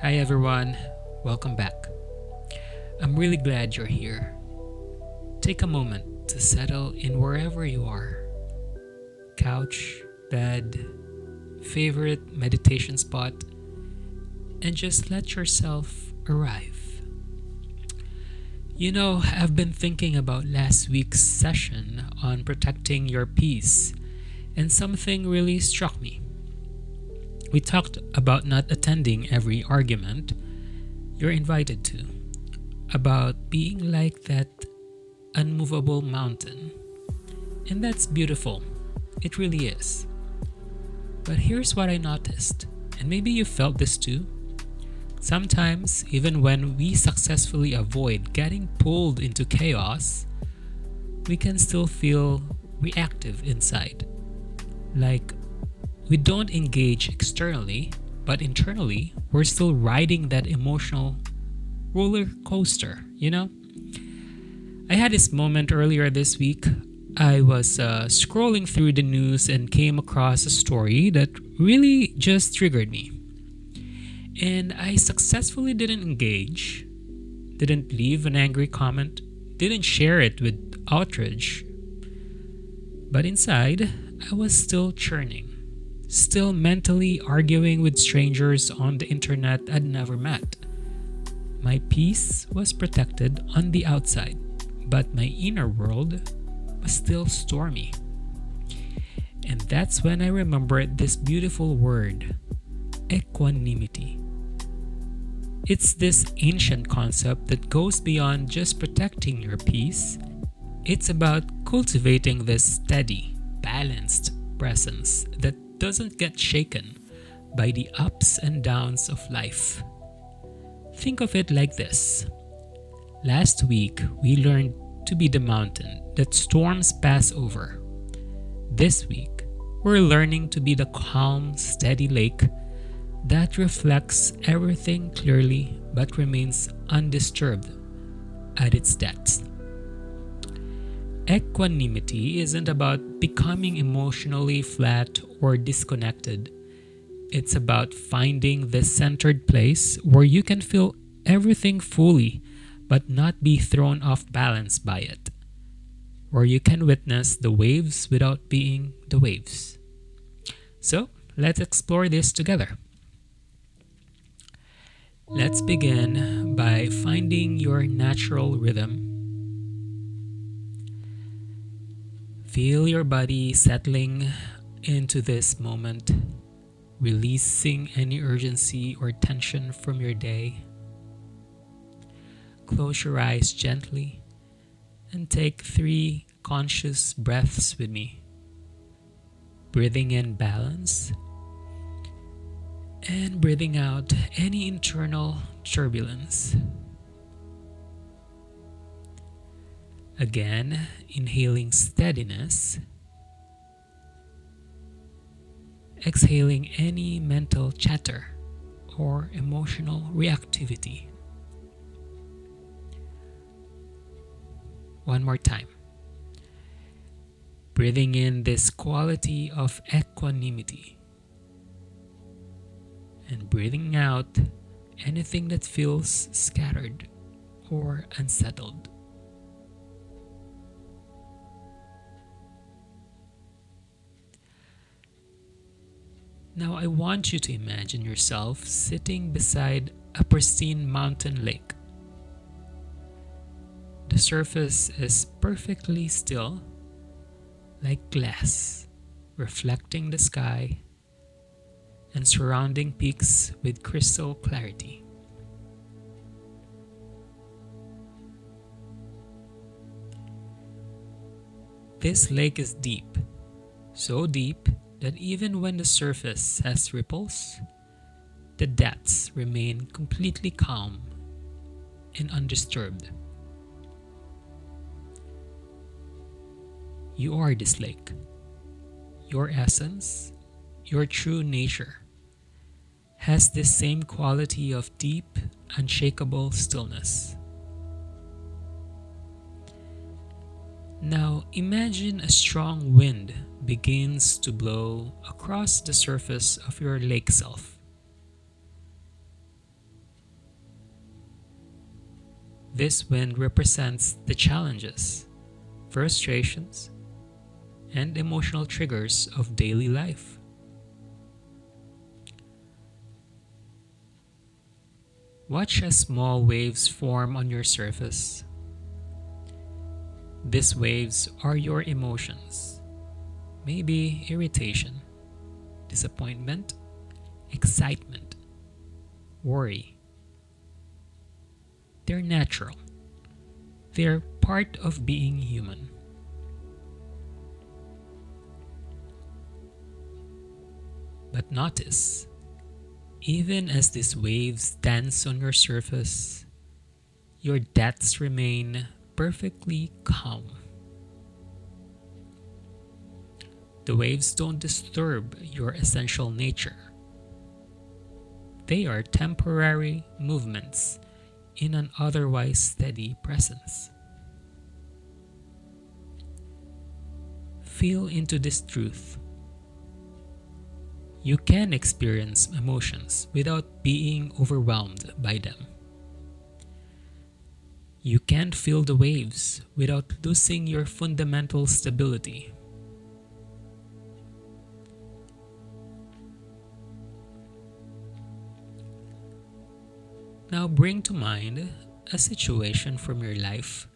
Hi everyone, welcome back. I'm really glad you're here. Take a moment to settle in wherever you are. Couch, bed, favorite meditation spot, and just let yourself arrive. I've been thinking about last week's session on protecting your peace, and something really struck me. We talked about not attending every argument you're invited to, about being like that unmovable mountain. And that's beautiful. It really is. But here's what I noticed, and maybe you felt this too. Sometimes, even when we successfully avoid getting pulled into chaos, we can still feel reactive inside. Like we don't engage externally, but internally, we're still riding that emotional roller coaster. I had this moment earlier this week. I was scrolling through the news and came across a story that really just triggered me. And I successfully didn't engage, didn't leave an angry comment, didn't share it with outrage. But inside, I was still churning. Still mentally arguing with strangers on the internet I'd never met. My peace was protected on the outside, but my inner world was still stormy. And that's when I remembered this beautiful word, equanimity. It's this ancient concept that goes beyond just protecting your peace. It's about cultivating this steady, balanced presence that doesn't get shaken by the ups and downs of life. Think of it like this. Last week, we learned to be the mountain that storms pass over. This week, we're learning to be the calm, steady lake that reflects everything clearly but remains undisturbed at its depths. Equanimity isn't about becoming emotionally flat or disconnected. It's about finding this centered place where you can feel everything fully but not be thrown off balance by it. Where you can witness the waves without being the waves. So, let's explore this together. Let's begin by finding your natural rhythm. Feel your body settling into this moment, releasing any urgency or tension from your day. Close your eyes gently and take 3 conscious breaths with me. Breathing in balance and breathing out any internal turbulence. Again, inhaling steadiness, exhaling any mental chatter or emotional reactivity. One more time. Breathing in this quality of equanimity and breathing out anything that feels scattered or unsettled. Now I want you to imagine yourself sitting beside a pristine mountain lake. The surface is perfectly still, like glass, reflecting the sky and surrounding peaks with crystal clarity. This lake is deep, so deep that even when the surface has ripples, the depths remain completely calm and undisturbed. You are this lake. Your essence, your true nature, has this same quality of deep, unshakable stillness. Now imagine a strong wind begins to blow across the surface of your lake self. This wind represents the challenges, frustrations, and emotional triggers of daily life. Watch as small waves form on your surface. These waves are your emotions, maybe irritation, disappointment, excitement, worry. They're natural. They're part of being human. But notice, even as these waves dance on your surface, your depths remain perfectly calm. The waves don't disturb your essential nature. They are temporary movements in an otherwise steady presence. Feel into this truth. You can experience emotions without being overwhelmed by them. You can feel the waves without losing your fundamental stability. Now bring to mind a situation from your life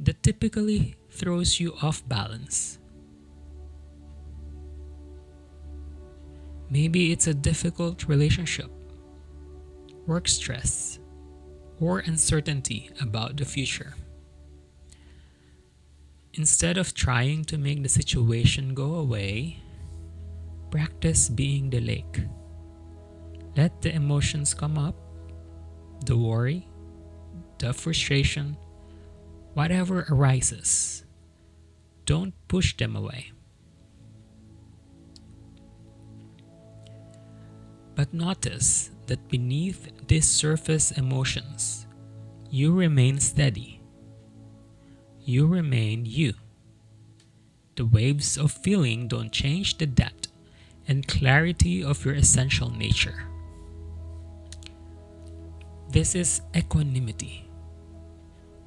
that typically throws you off balance. Maybe it's a difficult relationship, work stress, or uncertainty about the future. Instead of trying to make the situation go away, practice being the lake. Let the emotions come up, the worry, the frustration, whatever arises. Don't push them away. But notice that beneath these surface emotions, you remain steady. You remain you. The waves of feeling don't change the depth and clarity of your essential nature. This is equanimity,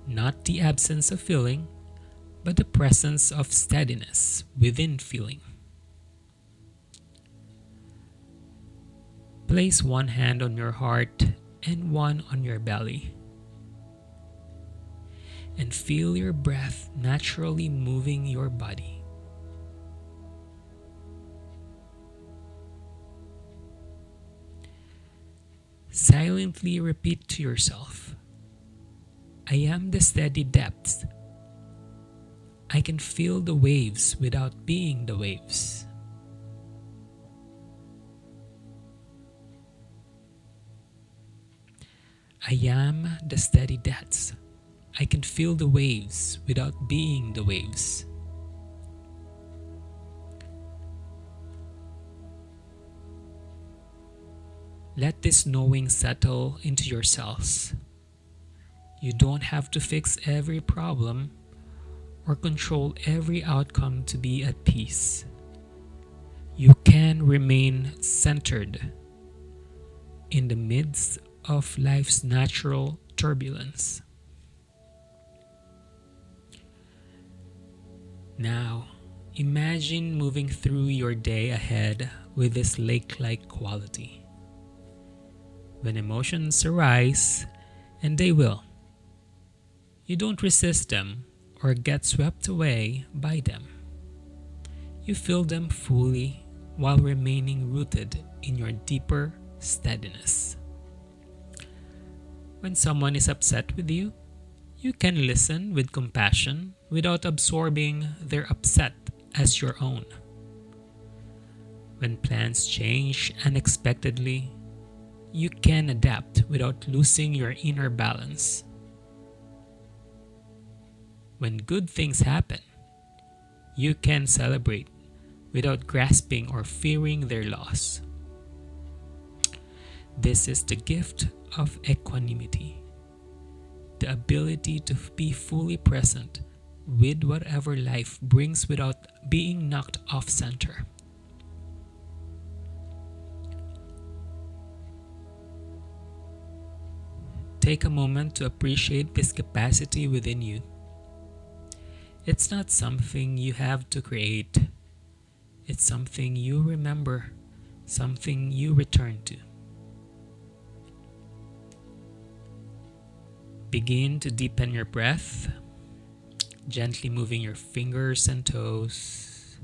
not the absence of feeling, but the presence of steadiness within feeling. Place one hand on your heart and one on your belly. And feel your breath naturally moving your body. Silently repeat to yourself, I am the steady depth. I can feel the waves without being the waves. I am the steady depths. I can feel the waves without being the waves. Let this knowing settle into your cells. You don't have to fix every problem or control every outcome to be at peace. You can remain centered in the midst of life's natural turbulence. Now, imagine moving through your day ahead with this lake-like quality. When emotions arise, and they will, you don't resist them or get swept away by them. You feel them fully while remaining rooted in your deeper steadiness. When someone is upset with you, you can listen with compassion without absorbing their upset as your own. When plans change unexpectedly, you can adapt without losing your inner balance. When good things happen, you can celebrate without grasping or fearing their loss. This is the gift of equanimity, the ability to be fully present with whatever life brings without being knocked off center. take a moment to appreciate this capacity within you. It's not something you have to create. It's something you remember, something you return to. Begin to deepen your breath, gently moving your fingers and toes.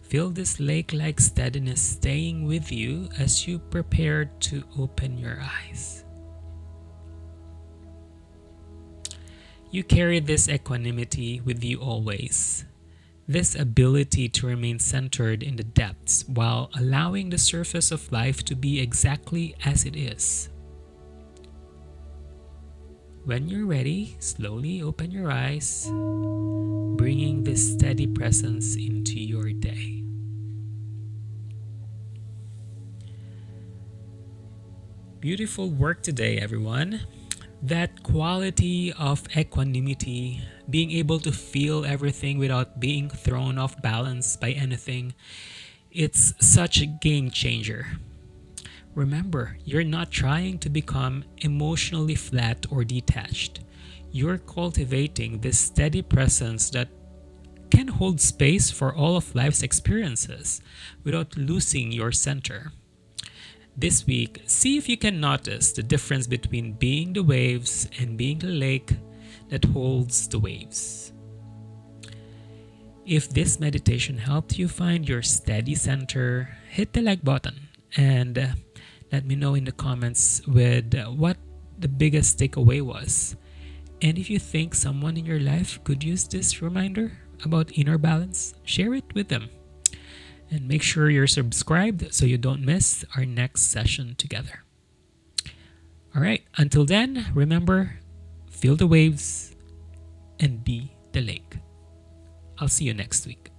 Feel this lake-like steadiness staying with you as you prepare to open your eyes. You carry this equanimity with you always. This ability to remain centered in the depths while allowing the surface of life to be exactly as it is. When you're ready, slowly open your eyes, bringing this steady presence into your day. Beautiful work today, everyone. That quality of equanimity, being able to feel everything without being thrown off balance by anything, it's such a game changer. Remember, you're not trying to become emotionally flat or detached. You're cultivating this steady presence that can hold space for all of life's experiences without losing your center. This week, see if you can notice the difference between being the waves and being the lake that holds the waves. If this meditation helped you find your steady center, hit the like button and let me know in the comments with what the biggest takeaway was. And if you think someone in your life could use this reminder about inner balance, share it with them. And make sure you're subscribed so you don't miss our next session together. All right, until then, remember, feel the waves and be the lake. I'll see you next week.